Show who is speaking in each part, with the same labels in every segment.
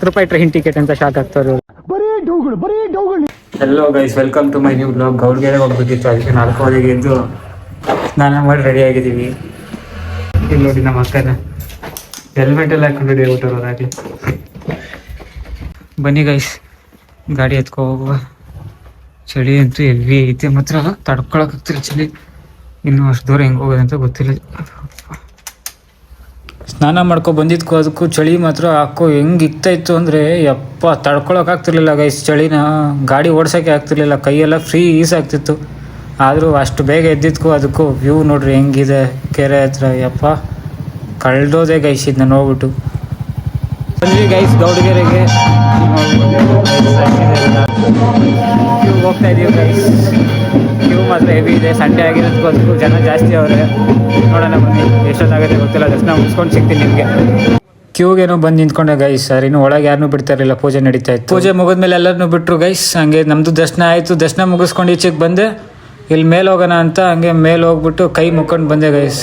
Speaker 1: ರೂಪಾಯಿ train ticket ಅಂತ shock ಆಗ್ತಾರೆ. Hello guys, welcome to my new blog. Goudgere ಹೋಗ್ಬೇಕಿತ್ತು, ಅದಕ್ಕೆ 4:15 ಎದ್ದು ಸ್ನಾನ ಮಾಡಿ ರೆಡಿ ಆಗಿದ್ದೀವಿ. ಇಲ್ಲಿ ನೋಡಿ ನಮ್ಮ ಅಕ್ಕನ ಹೆಲ್ಮೆಟ್ ಎಲ್ಲ ಹಾಕೊಂಡು ರೆಡಿ ಆಗ್ಬಿಟ್ಟವ್ರಾಗಲಿ. ಬನ್ನಿ ಗೈಸ್, ಗಾಡಿ ಎತ್ಕೊ ಹೋಗುವ. ಚಳಿ ಅಂತೂ ಎಲ್ಲಿ ಐತೆ, ಮಾತ್ರ ತಡ್ಕೊಳಕ್ಕಾಗ್ತಿಲ್ಲ ಚಳಿ. ಇನ್ನೂ ಅಷ್ಟು ದೂರ ಹೆಂಗೆ ಹೋಗೋದಂತ ಗೊತ್ತಿಲ್ಲ. ಸ್ನಾನ ಮಾಡ್ಕೊ ಬಂದಿದ್ಕೋ ಅದಕ್ಕೂ ಚಳಿ ಮಾತ್ರ ಹಾಕೋ ಹೆಂಗೆ ಇಕ್ತಾಯಿತ್ತು ಅಂದರೆ ಯಪ್ಪ, ತಡ್ಕೊಳಕ್ಕಾಗ್ತಿರ್ಲಿಲ್ಲ ಗೈಸ್ ಚಳಿನ. ಗಾಡಿ ಓಡ್ಸೋಕ್ಕೆ ಆಗ್ತಿರ್ಲಿಲ್ಲ, ಕೈಯೆಲ್ಲ ಫ್ರೀಸ್ ಆಗ್ತಿತ್ತು. ಆದರೂ ಅಷ್ಟು ಬೇಗ ಎದ್ದಿದ್ಕೋ ಅದಕ್ಕೂ ವ್ಯೂ ನೋಡ್ರಿ ಹೆಂಗಿದೆ ಕೆರೆ ಹತ್ರ. ಯಪ್ಪ ಕಳ್ದೋದೆ ಗೈಸ್ ಇದನ್ನ ನೋಡ್ಬಿಟ್ಟು. ಬಂದ್ವಿ ಗೈಸ್ ಗೌಡಗೆರೆಗೆ. ಕ್ಯೂ ಹೋಗ್ತಾ ಇದೀವಿ ಗೈಸ್. ಕ್ಯೂ ಮಾತ್ರ ಹೆವಿ ಇದೆ, ಸಂಡೇ ಆಗಿರೋದಕ್ಕೂ ಜನ ಜಾಸ್ತಿ ಅವರೇ. ನೋಡೋಣ ಬನ್ನಿ, ಎಷ್ಟೊತ್ತಾಗುತ್ತೆ ಗೊತ್ತಿಲ್ಲ. ದರ್ಶನ ಮುಗಿಸ್ಕೊಂಡು ಸಿಗ್ತೀನಿ ನಿಮಗೆ. ಕ್ಯೂಗೇನೋ ಬಂದು ನಿಂತ್ಕೊಂಡೆ ಗೈಸ್. ಸರ್ ಇನ್ನು ಒಳಗೆ ಯಾರನ್ನೂ ಬಿಡ್ತಾ ಇರಲಿಲ್ಲ, ಪೂಜೆ ನಡೀತಾ ಇತ್ತು. ಪೂಜೆ ಮುಗಿದ್ಮೇಲೆ ಎಲ್ಲರನ್ನೂ ಬಿಟ್ಟರು ಗೈಸ್. ಹಂಗೆ ನಮ್ಮದು ದರ್ಶನ ಆಯಿತು. ದರ್ಶನ ಮುಗಿಸ್ಕೊಂಡು ಈಚೆಗೆ ಬಂದೆ. ಇಲ್ಲಿ ಮೇಲೆ ಹೋಗೋಣ ಅಂತ ಹಂಗೆ ಮೇಲೆ ಹೋಗ್ಬಿಟ್ಟು ಕೈ ಮುಕ್ಕೊಂಡು ಬಂದೆ ಗೈಸ್.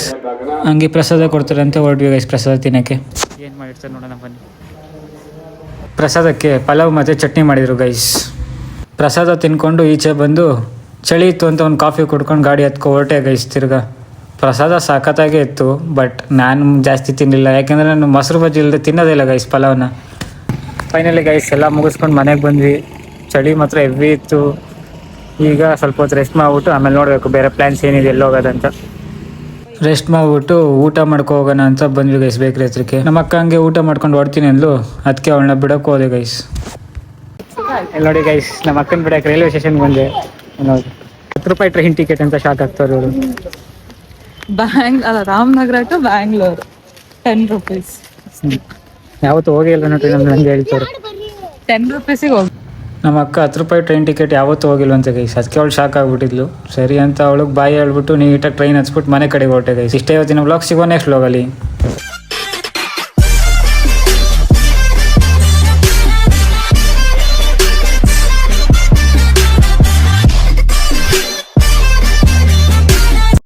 Speaker 1: ಹಂಗೆ ಪ್ರಸಾದ ಕೊಡ್ತಾರೆ ಅಂತ ಹೊರಟ್ವಿ ಗೈಸ್ ಪ್ರಸಾದ ತಿನ್ನೋಕ್ಕೆ. ಏನು ಮಾಡಿರ್ತಾರೆ ನೋಡೋಣ ಬನ್ನಿ. ಪ್ರಸಾದಕ್ಕೆ ಪಲಾವ್ ಮತ್ತು ಚಟ್ನಿ ಮಾಡಿದರು ಗೈಸ್. ಪ್ರಸಾದ ತಿನ್ಕೊಂಡು ಈಚೆ ಬಂದು ಚಳಿ ಇತ್ತು ಅಂತ ಒಂದು ಕಾಫಿ ಕುಡ್ಕೊಂಡು ಗಾಡಿ ಹತ್ಕೊ ಹೊರಟೆ ಗೈಸ್. ತಿರ್ಗಾ ಪ್ರಸಾದ ಸಖತ್ತಾಗೇ ಇತ್ತು, ಬಟ್ ನಾನು ಜಾಸ್ತಿ ತಿನ್ನಲಿಲ್ಲ. ಯಾಕೆಂದರೆ ನಾನು ಮೊಸರು ಬಜ್ಜಿ ಇಲ್ಲದೆ ತಿನ್ನೋದಿಲ್ಲ ಗೈಸ್ ಪಲಾವ್ನ. ಫೈನಲಿ ಗೈಸ್ ಎಲ್ಲ ಮುಗಿಸ್ಕೊಂಡು ಮನೆಗೆ ಬಂದ್ವಿ. ಚಳಿ ಮಾತ್ರ ಹೆವಿ ಇತ್ತು. ಈಗ ಸ್ವಲ್ಪ ಹೊತ್ತು ರೆಸ್ಟ್ ಮಾಡಿಬಿಟ್ಟು ಆಮೇಲೆ ನೋಡಬೇಕು ಬೇರೆ ಪ್ಲ್ಯಾನ್ಸ್ ಏನಿದೆ ಎಲ್ಲಿ ಹೋಗೋದಂತ. ರೆಸ್ಟ್ ಮಾಡಿಬಿಟ್ಟು ಊಟ ಮಾಡ್ಕೊ ಹೋಗೋಣ ಅಂತ ಬಂದ್ವಿ ಗೈಸ್ ಬೇಕ್ರಿ ಹತ್ರಕ್ಕೆ. ನಮ್ಮ ಅಕ್ಕ ಹಂಗೆ ಊಟ ಮಾಡ್ಕೊಂಡು ಹೊಡ್ತೀನಿ ಅಂದ್ಲು, ಅದಕ್ಕೆ ಅವಳನ್ನ ಬಿಡೋಕೆ ಹೋದೆ ಗೈಸ್. ಇಲ್ಲಿ ನೋಡಿ ಗೈಸ್, ನಮ್ಮ ಅಕ್ಕನ ಬಿಡಕ್ಕೆ ರೈಲ್ವೆ ಸ್ಟೇಷನ್ಗೆ ಬಂದೆ. ನೋಡಿ 10 ರೂಪಾಯಿ ಟ್ರೈನ್ ಟಿಕೆಟ್ ಅಂತ ಶಾಕ್ ಆಗ್ತಾರೆ ಅವರು.
Speaker 2: Ramanagara to Bangalore 10 rupees.
Speaker 1: ಯಾವತ್ತು ಹೋಗೇ ಇಲ್ಲ ನೋಡಿ, ನಮ್ಗೆ ಹೇಳ್ತಾರೆ
Speaker 2: 10 ರೂಪೀಸಿಗೆ ಹೋಗಿ.
Speaker 1: ನಮ್ಮ ಅಕ್ಕ 10 ರೂಪಾಯಿ ಟ್ರೈನ್ ಟಿಕೆಟ್ ಯಾವತ್ತೂ ಹೋಗಿಲ್ಲ ಅಂತ ಗೈಸ್. ಅದಕ್ಕೆ ಅವಳು ಶಾಕ್ ಆಗಿಬಿಟ್ಟಿದ್ಲು. ಸರಿ ಅಂತ ಅವಳಿಗೆ ಬಾಯಿ ಹೇಳ್ಬಿಟ್ಟು ನೀಟಾಗಿ ಟ್ರೈನ್ ಹಚ್ಬಿಟ್ಟು ಮನೆ ಕಡೆಗೆ ಹೊರಟೆ ಗೈಸ್. ಇಷ್ಟೇ ಇವತ್ತಿನ ವ್ಲಾಗ್. ಸಿಗೋ ನೆಕ್ಸ್ಟ್ ವ್ಲಾಗಲ್ಲಿ.